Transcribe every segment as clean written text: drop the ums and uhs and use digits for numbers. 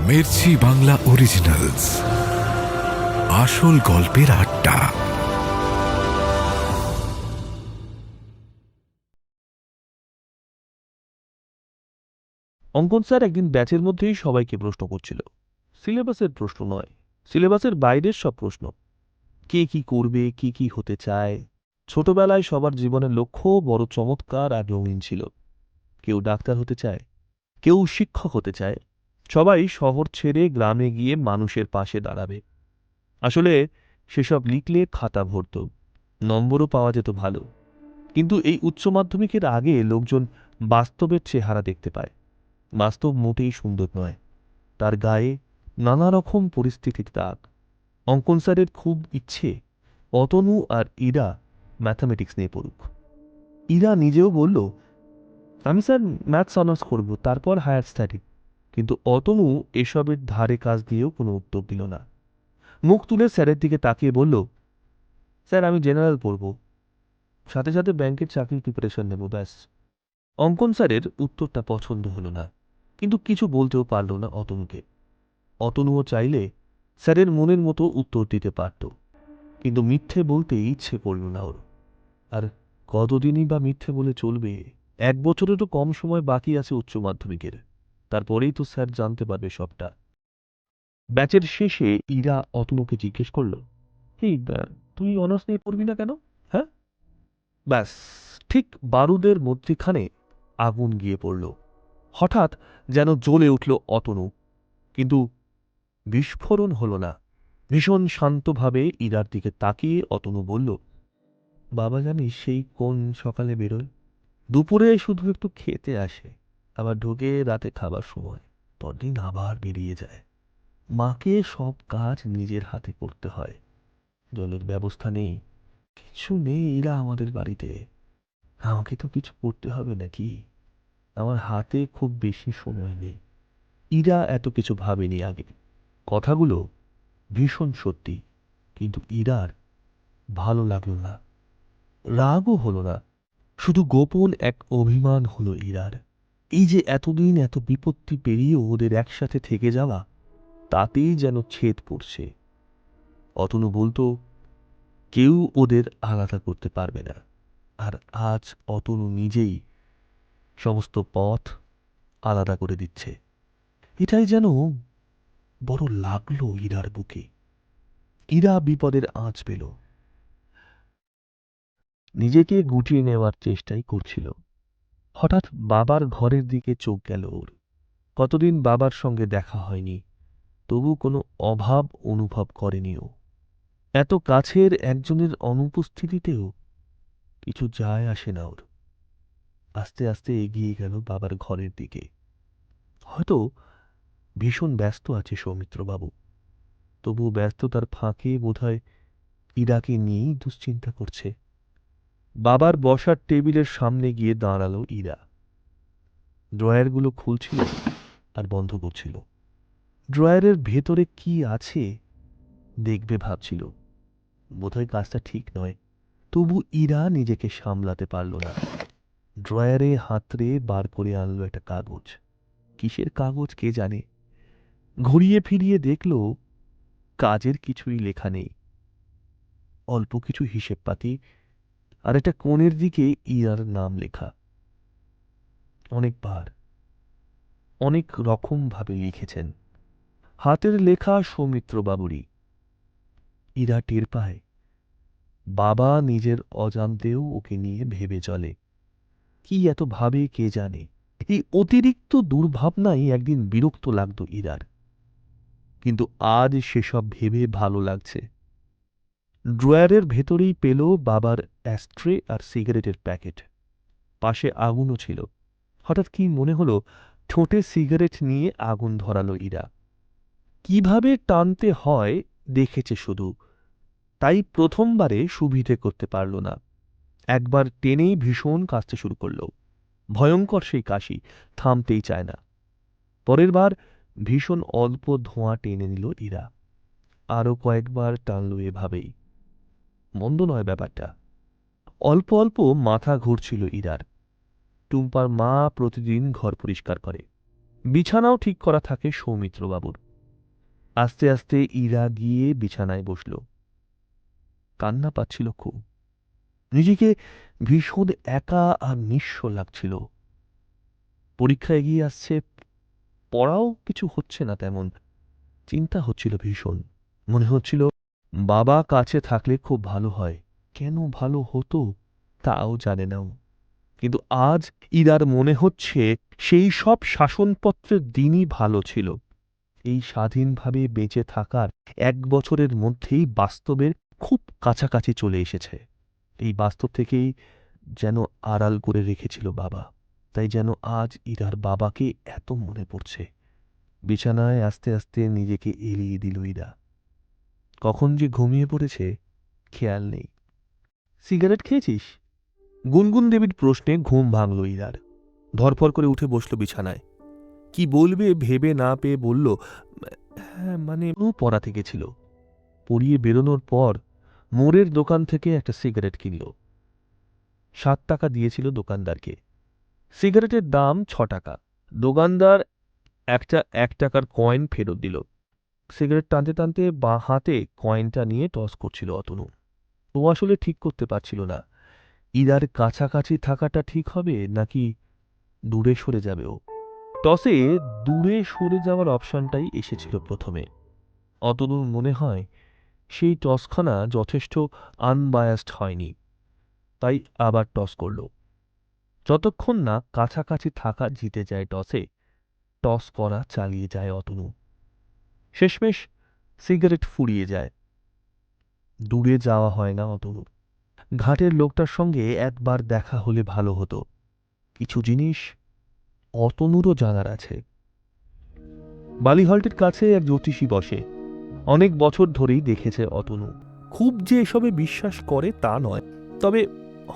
Mirchi Bangla originals, আসল গল্পের আড্ডা। অঙ্কন স্যার একদিন ব্যাচের মধ্যেই সবাইকে প্রশ্ন করছিল। সিলেবাসের প্রশ্ন নয়, সিলেবাসের বাইরের সব প্রশ্ন। কে কি করবে, কি কি হতে চায়। ছোটবেলায় সবার জীবনের লক্ষ্য বড় চমৎকার আর রঙিন ছিল। কেউ ডাক্তার হতে চায়, কেউ শিক্ষক হতে চায়, সবাই শহর ছেড়ে গ্রামে গিয়ে মানুষের পাশে দাঁড়াবে। আসলে সেসব লিখলে খাতা ভরত, নম্বরও পাওয়া যেত ভালো। কিন্তু এই উচ্চ মাধ্যমিকের আগে লোকজন বাস্তবের চেহারা দেখতে পায়। বাস্তব মোটেই সুন্দর নয়। তার গায়ে নানা রকম পরিস্থিতির দাগ। অঙ্কন স্যারের খুব ইচ্ছে অতনু আর ইরা ম্যাথামেটিক্স নিয়ে পড়ুক। ইরা নিজেও বলল, আমি স্যার ম্যাথস অনার্স করব, তারপর হায়ার স্টাডি। কিন্তু অতনু এসবের ধারে কাজ দিয়েও কোনো উত্তর দিল না। মুখ তুলে স্যারের দিকে তাকিয়ে বলল, স্যার আমি জেনারেল পড়ব, সাথে সাথে ব্যাংকের চাকরির প্রিপারেশন নেব, ব্যাস। অঙ্কন স্যারের উত্তরটা পছন্দ হলো না, কিন্তু কিছু বলতেও পারল না অতনুকে। অতনুও চাইলে স্যারের মনের মতো উত্তর দিতে পারত, কিন্তু মিথ্যে বলতে ইচ্ছে করল না ওর। আর কতদিনই বা মিথ্যে বলে চলবে? 1 বছরেরও কম সময় বাকি আছে উচ্চ মাধ্যমিকের। তারপরেই তো স্যার জানতে পারবে সবটা। ব্যাচের শেষে ইরা অতনুকে জিজ্ঞেস করল, এই তুই অনার্স নিয়ে পড়বি না কেন? হ্যাঁ? ব্যাস, ঠিক বারুদের মধ্যিখানে আগুন গিয়ে পড়ল। হঠাৎ যেন জ্বলে উঠল অতনু, কিন্তু বিস্ফোরণ হল না। ভীষণ শান্তভাবে ইরার দিকে তাকিয়ে অতনু বলল, বাবা জানিস সেই কোন সকালে বেরোয়, দুপুরে শুধু একটু খেতে আসে, আবার ঢুকে রাতে খাবার সময় পরদিন আবার বেরিয়ে যায়। মাকে সব কাজ নিজের হাতে করতে হয়। জলের ব্যবস্থা নেই, কিছু নেই এরা আমাদের বাড়িতে। আমাকে তো কিছু করতে হবে নাকি? আমার হাতে খুব বেশি সময় নেই। ইরা এত কিছু ভাবেনি আগে। কথাগুলো ভীষণ সত্যি, কিন্তু ইরার ভালো লাগলো না, রাগও হলো না, শুধু গোপন এক অভিমান হলো ইরার। এই যে এতদিন এত বিপত্তি পেরিয়েও ওদের একসাথে থেকে যাওয়া, তাতেই যেন ছেদ পড়ছে। অতনু বলতো, কেউ ওদের আলাদা করতে পারবে না। আর আজ অতনু নিজেই সমস্ত পথ আলাদা করে দিচ্ছে। এটাই যেন বড় লাগলো ইরার বুকে। ইরা বিপদের আঁচ পেল, নিজেকে গুটিয়ে নেওয়ার চেষ্টাই করছিল। হঠাৎ বাবার ঘরের দিকে চোখ গেল ওর। কতদিন বাবার সঙ্গে দেখা হয়নি, তবু কোনো অভাব অনুভব করেনি ও। এত কাছের একজনের অনুপস্থিতিতেও কিছু যায় আসে না ওর। আস্তে আস্তে এগিয়ে গেল বাবার ঘরের দিকে। হয়তো ভীষণ ব্যস্ত আছে সৌমিত্রবাবু, তবু ব্যস্ততার ফাঁকে বোধহয় ইরাকে নিয়েই দুশ্চিন্তা করছে। বাবার বসার টেবিলের সামনে গিয়ে দাঁড়ালো ইরা। ড্রয়ারগুলো খুলছিল আর বন্ধ করছিল। ড্রয়ারের ভেতরে কি আছে দেখবে ভাবছিল। বোধহয় কাজটা ঠিক নয়, তবু ইরা নিজেকে সামলাতে পারল না। ড্রয়ারে হাতড়ে বার করে আনলো একটা কাগজ। কিসের কাগজ কে জানে। ঘুরিয়ে ফিরিয়ে দেখল কাজের কিছুই লেখা নেই। অল্প কিছু হিসেবপাতি আর একটা কোণের দিকে ইরার নাম লেখা। অনেকবার, অনেক রকম ভাবে লিখেছেন। হাতের লেখা সৌমিত্রবাবুরই। ইরা টের পায় বাবা নিজের অজান্তেও ওকে নিয়ে ভেবে চলে। কি এত ভাবে কে জানে। এই অতিরিক্ত দুর্ভাবনাই একদিন বিরক্ত লাগত ইরার, কিন্তু আজ সেসব ভেবে ভালো লাগছে। ড্রয়ারের ভেতরেই পেল বাবার অ্যাস্ট্রে আর সিগারেটের প্যাকেট। পাশে আগুনও ছিল। হঠাৎ কি মনে হলো, ঠোঁটে সিগারেট নিয়ে আগুন ধরালো ইরা। কিভাবে টানতে হয় দেখেছে শুধু, তাই প্রথমবারে সুবিধে করতে পারল না। একবার টেনেই ভীষণ কাশতে শুরু করল। ভয়ঙ্কর সেই কাশি, থামতেই চায় না। পরের বার ভীষণ অল্প ধোঁয়া টেনে নিল ইরা। আরও কয়েকবার টানল এভাবেই। মন্দ নয় ব্যাপারটা। অল্প অল্প মাথা ঘুরছিল ইরার। টুম্পার মা প্রতিদিন ঘর পরিষ্কার করে, বিছানাও ঠিক করা থাকে সৌমিত্রবাবুর। আস্তে আস্তে ইরা গিয়ে বিছানায় বসল। কান্না পাচ্ছিল খুব। নিজেকে ভীষণ একা আর নিঃস্ব লাগছিল। পরীক্ষা এগিয়ে আসছে, পড়াও কিছু হচ্ছে না তেমন। চিন্তা হচ্ছিল ভীষণ। মনে হচ্ছিল বাবা কাছে থাকলে খুব ভালো হয়। কেন ভালো হতো তাও জানে না ও। কিন্তু আজ ইরার মনে হচ্ছে সেই সব শাসনপত্রের দিনই ভালো ছিল। এই স্বাধীনভাবে বেঁচে থাকার 1 বছরের মধ্যেই বাস্তবের খুব কাছাকাছি চলে এসেছে। এই বাস্তব থেকেই যেন আড়াল করে রেখেছিল বাবা। তাই যেন আজ ইরার বাবাকে এত মনে পড়ছে। বিছানায় আস্তে আস্তে নিজেকে এলিয়ে দিল ইরা। কখন যে ঘুমিয়ে পড়েছে খেয়াল নেই। সিগারেট খেয়েছিস? গুনগুন দেবীর প্রশ্নে ঘুম ভাঙল ইরার। ধরফর করে উঠে বসল বিছানায়। কি বলবে ভেবে না পেয়ে বলল, হ্যাঁ মানে পড়া থেকে ছিল। পড়িয়ে বেরোনোর পর মোড়ের দোকান থেকে একটা সিগারেট কিনল। 7 টাকা দিয়েছিল দোকানদারকে। সিগারেটের দাম 6 টাকা। দোকানদার একটা 1 টাকার কয়েন ফেরত দিল। সিগারেট টানতে টানতে বাঁ হাতে কয়েনটা নিয়ে টস করছিল অতনু। ও আসলে ঠিক করতে পারছিল না ইরার কাছাকাছি থাকাটা ঠিক হবে নাকি দূরে সরে যাবে ও। টসে দূরে সরে যাওয়ার অপশনটাই এসেছিল প্রথমে। অতনুর মনে হয় সেই টসখানা যথেষ্ট আনবায়াসড হয়নি, তাই আবার টস করল। যতক্ষণ না কাছাকাছি থাকা জিতে যায় টসে, টস করা চালিয়ে যায় অতনু। শেষমেশ সিগারেট ফুরিয়ে যায়। দূরে যাওয়া হয় না অতনুর। ঘাটের লোকটার সঙ্গে একবার দেখা হলে ভালো হতো। কিছু জিনিস অতনুরও জানার আছে। বালিহলটির কাছে এক জ্যোতিষী বসে। অনেক বছর ধরেই দেখেছে অতনু। খুব যে এসবে বিশ্বাস করে তা নয়, তবে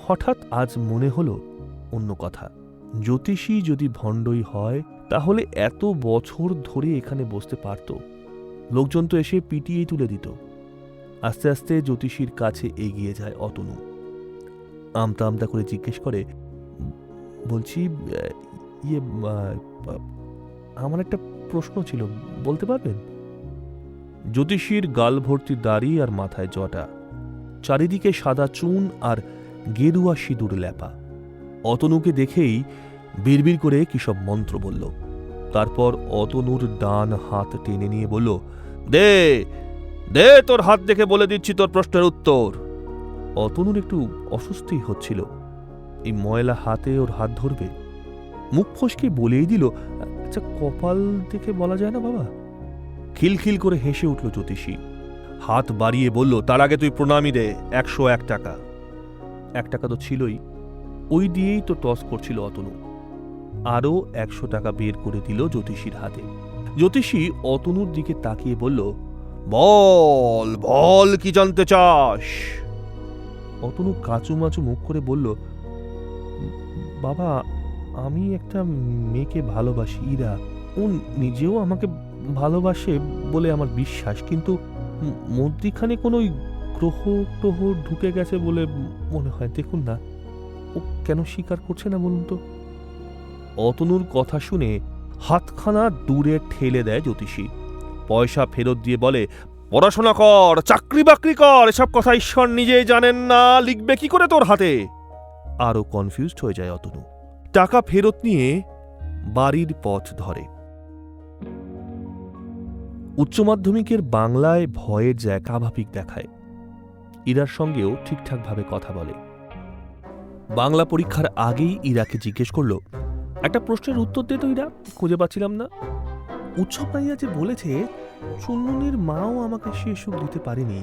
হঠাৎ আজ মনে হলো অন্য কথা। জ্যোতিষী যদি ভণ্ডই হয় তাহলে এত বছর ধরে এখানে বসতে পারত। লোকজন তো এসে পিটিয়ে তুলে দিত। আস্তে আস্তে জ্যোতিষীর কাছে এগিয়ে যায় অতনু। আমতা আমতা করে জিজ্ঞেস করে, বলছি ইয়ে আমার একটা প্রশ্ন ছিল, বলতে পারবেন? জ্যোতিষীর গাল ভর্তি দাড়ি আর মাথায় জটা, চারিদিকে সাদা চুন আর গেরুয়া সিঁদুর ল্যাপা। অতনুকে দেখেই বিড়বিড় করে কি সব মন্ত্র বলল। তারপর অতনুর ডান হাত টেনে নিয়ে বলল, দে দে তোর হাত দেখে বলে দিচ্ছি তোর প্রশ্নের উত্তর। অতনুর একটু অস্বস্তি হচ্ছিল। এই ময়লা হাতে ওর হাত ধরবে। মুখ ফসকে বলেই দিল, আচ্ছা কপাল দেখে বলা যায় না বাবা? খিলখিল করে হেসে উঠল জ্যোতিষী। হাত বাড়িয়ে বলল, তার আগে তুই প্রণামী দে, 101 টাকা। 1 টাকা তো ছিলই, ওই দিয়েই তো টস করছিল অতনু। আরও 100 টাকা বের করে দিল জ্যোতিষীর হাতে। জ্যোতিষী অতনুর দিকে তাকিয়ে বলল, বল বল কি জানতে চাস? অতনু কাঁচুমাচু মুখ করে বলল, বাবা আমি একটা মেয়েকে ভালোবাসি, ইরা। ও নিজেও আমাকে ভালোবাসে বলে আমার বিশ্বাস, কিন্তু মধ্যিখানে কোনো গ্রহ টহ ঢুকে গেছে বলে মনে হয়। দেখুন না, ও কেন স্বীকার করছে না বলুন তো? অতনুর কথা শুনে হাতখানা দূরে ঠেলে দেয় জ্যোতিষী। পয়সা ফেরত দিয়ে বলে, পড়াশোনা কর, চাকরি বাকরি কর, এসব কথা ঈশ্বর নিজেই জানেন না, লিখবে কি করে তোর হাতে? আরো কনফিউজড হয়ে যায় অতনু। টাকা ফেরত নিয়ে বাড়ির পথ ধরে। উচ্চ মাধ্যমিকের বাংলায় ভয়ের জায়গা স্বাভাবিক দেখায়। ইরার সঙ্গেও ঠিকঠাকভাবে কথা বলে। বাংলা পরীক্ষার আগেই ইরাকে জিজ্ঞেস করল, একটা প্রশ্নের উত্তর দে তো ইরা, খুঁজে পাচ্ছিলাম না। উৎসব নাইয়া যে বলেছে চুন্নুনির মাও আমাকে সে সুখ দিতে পারেনি,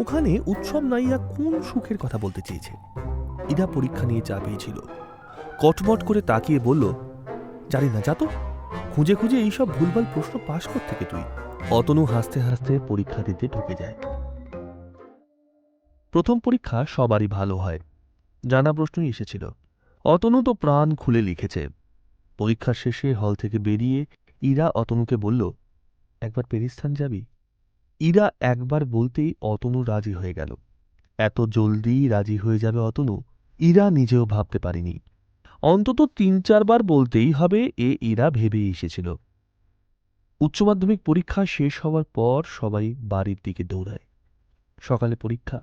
ওখানে উৎসব নাইয়া কোন সুখের কথা বলতে চেয়েছে? ইরা পরীক্ষা নিয়ে চাপিয়েছিল। কটমট করে তাকিয়ে বলল, জানি না, যা তো, খুঁজে খুঁজে এইসব ভুলভাল প্রশ্ন পাশ কর থেকে তুই। অতনু হাসতে হাসতে পরীক্ষা দিতে ঢুকে যায়। প্রথম পরীক্ষা সবারই ভালো হয়, জানা প্রশ্নই এসেছিল। অতনু তো প্রাণ খুলে লিখেছে। পরীক্ষার শেষে হল থেকে বেরিয়ে ইরা অতনুকে বলল, একবার পেরিস্থান যাবি? ইরা একবার বলতেই অতনু রাজি হয়ে গেল। এত জলদি রাজি হয়ে যাবে অতনু ইরা নিজেও ভাবতে পারেনি। অন্তত ৩-৪ বার বলতেই হবে ইরা ভেবেই এসেছিল। উচ্চ মাধ্যমিক পরীক্ষা শেষ হওয়ার পর সবাই বাড়ির দিকে দৌড়ায়। সকালে পরীক্ষা।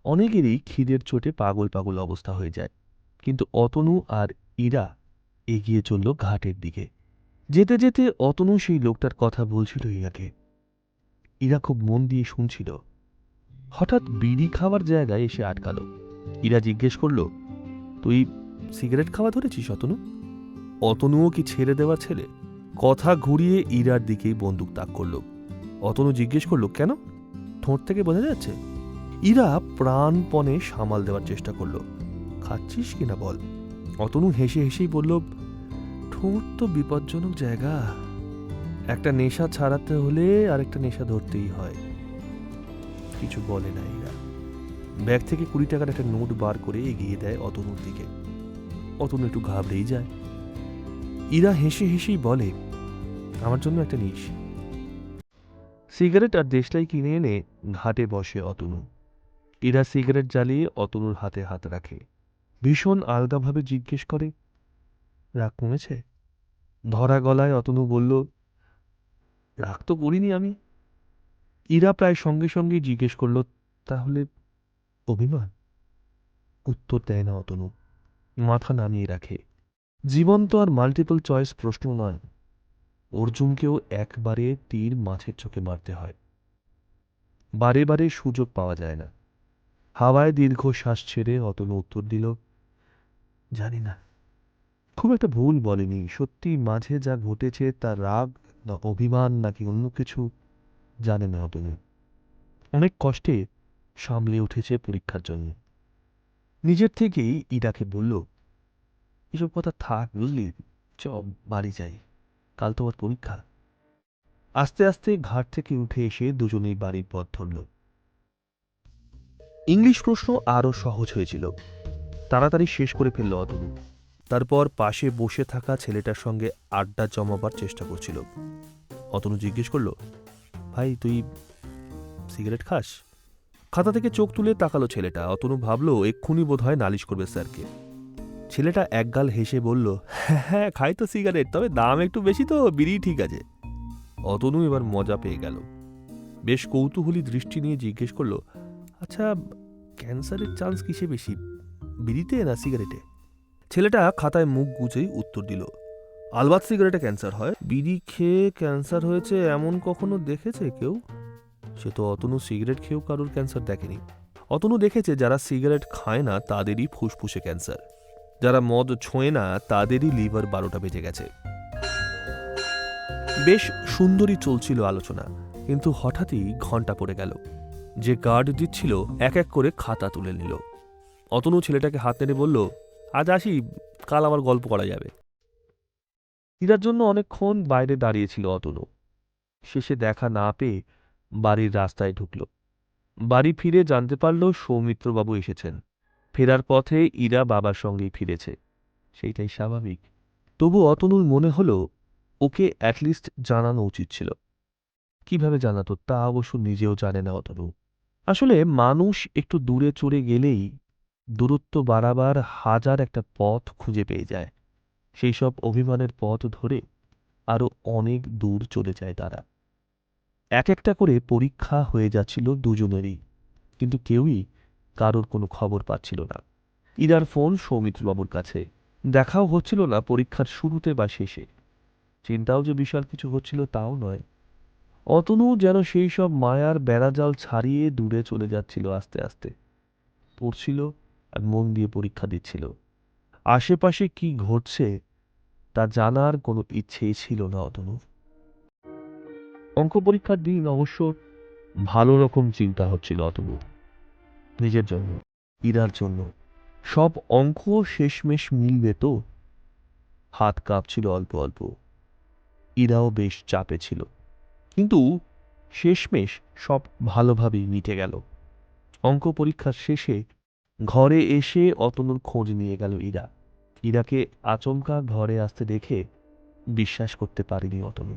অনেকেরই খিদের চোটে পাগল পাগল অবস্থা হয়ে যায়, কিন্তু অতনু আর ইরা এগিয়ে চলল ঘাটের দিকে। যেতে যেতে অতনু সেই লোকটার কথা বলছিল ইরাকে। ইরা খুব মন দিয়ে শুনছিল। হঠাৎ বিড়ি খাওয়ার জায়গায় এসে আটকালো। ইরা জিজ্ঞেস করলো, তুই সিগারেট খাওয়া ধরেছিস অতনু? অতনুও কি ছেড়ে দেওয়ার ছেলে? কথা ঘুরিয়ে ইরার দিকেই বন্দুক তাক করল। অতনু জিজ্ঞেস করলো, কেন? ঠোঁট থেকে বোঝা যাচ্ছে। ইরা প্রাণপণে সামাল দেওয়ার চেষ্টা করলো, খাচ্ছিস কিনা বল। অতনু হেসে হেসেই বলল, ঠোঁট তো বিপজ্জনক জায়গা, একটা নেশা ছাড়াতে হলে আরেকটা নেশা ধরতেই হয়। কিছু বলে না ইরা। ব্যাগ থেকে ২০ টাকার একটা নোট বার করে এগিয়ে দেয় অতনুর দিকে। অতনু একটু ঘাবড়েই যায়। ইরা হেসে হেসেই বলে, আমার জন্য একটা নিস। সিগারেট আর দেশলাই কিনে এনে ঘাটে বসে অতনু। ইরা সিগারেট জ্বালিয়ে অতনুর হাতে হাত রাখে। ভীষণ আলগাভাবে জিজ্ঞেস করে, রাগ কমেছে? ধরা গলায় অতনু বলল, রাগ তো করিনি আমি। ইরা প্রায় সঙ্গে সঙ্গেই জিজ্ঞেস করল, তাহলে অভিমান? উত্তর দেয় না অতনু, মাথা নামিয়ে রাখে। জীবন তো আর মাল্টিপল চয়েস প্রশ্ন নয়। অর্জুনকেও একবারে তীর মাছের চোখে মারতে হয়। বারে বারে সুযোগ পাওয়া যায় না। হাওয়ায় দীর্ঘ শ্বাস ছেড়ে অতনু উত্তর দিল, জানি না। খুব একটা ভুল বলেনি। সত্যি মাঝে যা ঘটেছে তা রাগ না অভিমান নাকি অন্য কিছু জানে না অতনু। অনেক কষ্টে সামলে উঠেছে পরীক্ষার জন্য। নিজের থেকেই ইরাকে বলল, এসব কথা থাক বুঝলি, চ বাড়ি যাই, কাল তো আবার পরীক্ষা। আস্তে আস্তে ঘাট থেকে উঠে এসে দুজনেই বাড়ির পথ ধরল। ইংলিশ প্রশ্ন আরো সহজ হয়েছিল। তাড়াতাড়ি শেষ করে ফেলল অতনু। তারপর পাশে বসে থাকা ছেলেটার সঙ্গে আড্ডা জমাবার চেষ্টা করছিল। অতনু জিজ্ঞেস করলো, ভাই তুই সিগারেট খাস? খাতা থেকে চোখ তুলে তাকালো ছেলেটা। অতনু ভাবলো এক্ষুনি বোধহয় নালিশ করবে স্যারকে। ছেলেটা একগাল হেসে বলল, হ্যাঁ খাই তো সিগারেট, তবে দাম একটু বেশি তো বিড়ি ঠিক আছে। অতনু এবার মজা পেয়ে গেল। বেশ কৌতূহলী দৃষ্টি নিয়ে জিজ্ঞেস করলো, আচ্ছা ক্যান্সারের চান্স কিসে বেশি, বিড়িতে না সিগারেটে? ছেলেটা খাতায় মুখ গুজেই উত্তর দিল, আলবাত সিগারেটে ক্যান্সার হয়, বিড়ি খেয়ে ক্যান্সার হয়েছে এমন কখনো দেখেছে কেউ? সে তো অতনু সিগারেট খেয়েও কারোর ক্যান্সার দেখেনি। অতনু দেখেছে যারা সিগারেট খায় না তাদেরই ফুসফুসে ক্যান্সার, যারা মদ ছোঁয় না তাদেরই লিভার ১২টা বেজে গেছে। বেশ সুন্দরই চলছিল আলোচনা, কিন্তু হঠাৎই ঘন্টা পড়ে গেল। যে গার্ড দিচ্ছিল এক এক করে খাতা তুলে নিল। অতনু ছেলেটাকে হাত নেড়ে বলল, আজ আসি, কাল আবার গল্প করা যাবে। ইরার জন্য অনেকক্ষণ বাইরে দাঁড়িয়েছিল অতনু। শেষে দেখা না পেয়ে বাড়ির রাস্তায় ঢুকল। বাড়ি ফিরে জানতে পারল সৌমিত্রবাবু এসেছেন। ফেরার পথে ইরা বাবার সঙ্গেই ফিরেছে। সেইটাই স্বাভাবিক। তবু অতনুর মনে হলো ওকে অ্যাটলিস্ট জানানো উচিত ছিল। কিভাবে জানাতো তা অবশ্য নিজেও জানে না অতনু। আসলে মানুষ একটু দূরে চড়ে গেলেই দূরত্ব বাড়াবার হাজার একটা পথ খুঁজে পেয়ে যায়। সেই সব অভিমানের পথ ধরে আরো অনেক দূর চলে যায় তারা। এক একটা করে পরীক্ষা হয়ে যাচ্ছিল দুজনেরই, কিন্তু কেউই কারোর কোনো খবর পাচ্ছিল না। ইরার ফোন সৌমিত্রবাবুর কাছে। দেখাও হচ্ছিল না পরীক্ষার শুরুতে বা শেষে। চিন্তাও যে বিশাল কিছু হচ্ছিল তাও নয়। অতনু যেন সেই সব মায়ার বেড়াজাল ছাড়িয়ে দূরে চলে যাচ্ছিল আস্তে আস্তে। পড়ছিল আর মন দিয়ে পরীক্ষা দিচ্ছিল। আশেপাশে কি ঘটছে তা জানার কোনো ইচ্ছেই ছিল না অতনুর। অঙ্ক পরীক্ষার দিন অবশ্য ভালো রকম চিন্তা হচ্ছিল অতনুর। নিজের জন্য, ইরার জন্য। সব অঙ্ক শেষমেশ মিলবে তো? হাত কাঁপছিল অল্প অল্প। ইরাও বেশ চাপে ছিল, কিন্তু শেষমেশ সব ভালোভাবেই মিটে গেল। অঙ্ক পরীক্ষার শেষে ঘরে এসে অতনুর খোঁজ নিয়ে গেল ইরা। ইরাকে আচমকা ঘরে আসতে দেখে বিশ্বাস করতে পারেনি অতনু।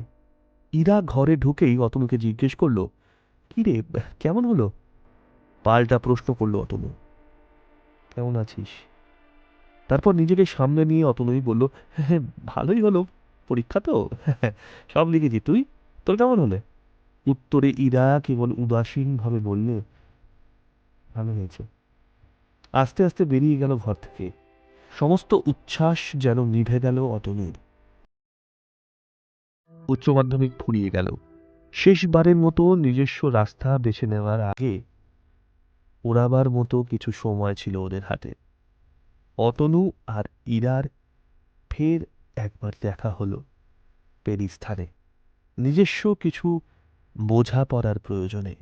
ইরা ঘরে ঢুকেই অতনুকে জিজ্ঞেস করল, কি রে, কেমন হলো? পাল্টা প্রশ্ন করল অতনু, কেমন আছিস? তারপর নিজেকে সামনে নিয়ে অতনুই বলল, হ্যাঁ, ভালোই হলো, পরীক্ষা তো, সব লিখেছি। তোর কেমন হলে? উত্তরে ইরা কেবল উদাসীনভাবে বললে, ভালো হয়েছে। আস্তে আস্তে বেরিয়ে গেল ঘর থেকে। সমস্ত উচ্ছ্বাস যেন নিভে গেল অতনুর। উচ্চ মাধ্যমিক ফুরিয়ে গেল। শেষবারের মতো নিজস্ব রাস্তা বেছে নেওয়ার আগে ওড়াবার মতো কিছু সময় ছিল ওদের হাতে। অতনু আর ইরার ফের একবার দেখা হলো পেরি স্থানে, নিজস্ব কিছু বোঝাপড়ার প্রয়োজনে।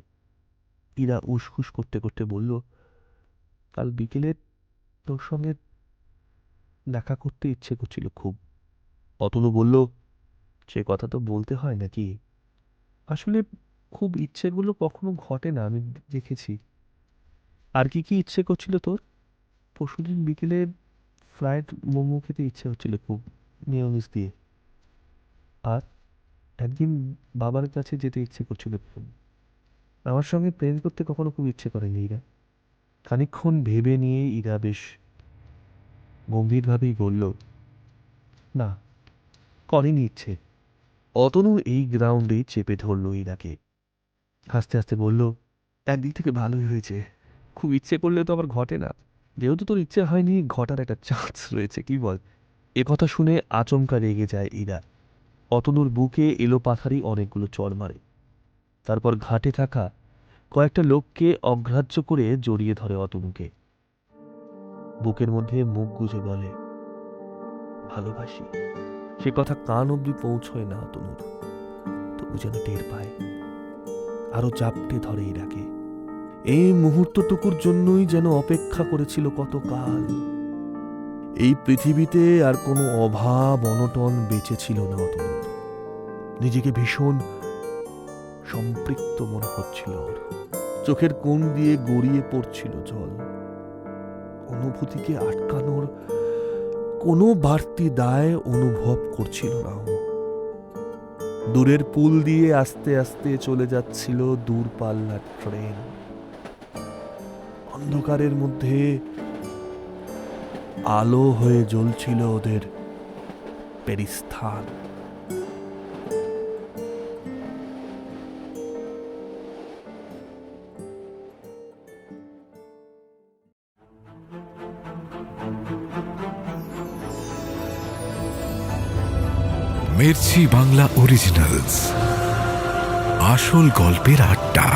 ইরা উসখুস করতে করতে বলল, কাল বিকেলে তোর সঙ্গে দেখা করতে ইচ্ছে করছিল খুব। অতনু বলল, সে কথা তো বলতে হয় নাকি? আসলে খুব ইচ্ছেগুলো কখনো ঘটে না, আমি দেখেছি। আর কি কি ইচ্ছে করছিল তোর? পরশুদিন বিকেলে ফ্রাইড মোমো খেতে ইচ্ছে হচ্ছিল খুব, মেয়োনিজ দিয়ে। আর একদিন বাবার কাছে যেতে ইচ্ছে করছিল খুব। আমার সঙ্গে প্রেম করতে কখনো খুব ইচ্ছে করেনি ইরা। খানিকক্ষণ ভেবে নিয়ে ইরা বেশ গম্ভীরভাবেই বলল, না, করেনি ইচ্ছে। অতনু এই গ্রাউন্ডেই চেপে ধরল ইরাকে। হাসতে হাসতে বলল, একদিক থেকে ভালোই হয়েছে, খুব ইচ্ছে করলে তো আবার ঘটে না। যেহেতু তোর ইচ্ছে হয়নি, ঘটার একটা চান্স রয়েছে, কি বল? এ কথা শুনে আচমকা রেগে যায় ইরা। অতনুর বুকে এলোপাথারি অনেকগুলো চড় মারে। তারপর ঘাটে থাকা কয়েকটা লোককে অগ্রাহ্য করে জড়িয়ে ধরে অতনুকে। বুকের মধ্যে মুখ গুজে বলে, ভালোবাসি। সে কথা কান অব্দি পৌঁছয় না অতনুর, তবু যেন টের পায়। আরো জাপটে ধরে ইরাকে। এই মুহূর্তটুকুর জন্যই যেন অপেক্ষা করেছিল কতকাল। এই পৃথিবীতে আর কোনো অভাব অনটন বেঁচে ছিল না অতনুর। নিজেকে ভীষণ সম্পৃক্ত মনে হচ্ছিল ওর। চোখের কোণ দিয়ে গড়িয়ে পড়ছিল জল। অনুভূতিকে আটকানোর কোনো বাড়তি দায় অনুভব করছিল না ও। দূরের পুল দিয়ে আস্তে আস্তে চলে যাচ্ছিল দূরপাল্লার ট্রেন। অন্ধকারের মধ্যে আলো হয়ে জ্বলছিল ওদের পেরিস্থান। মির্চি বাংলা অরিজিনালস, আসল গল্পের আড্ডা।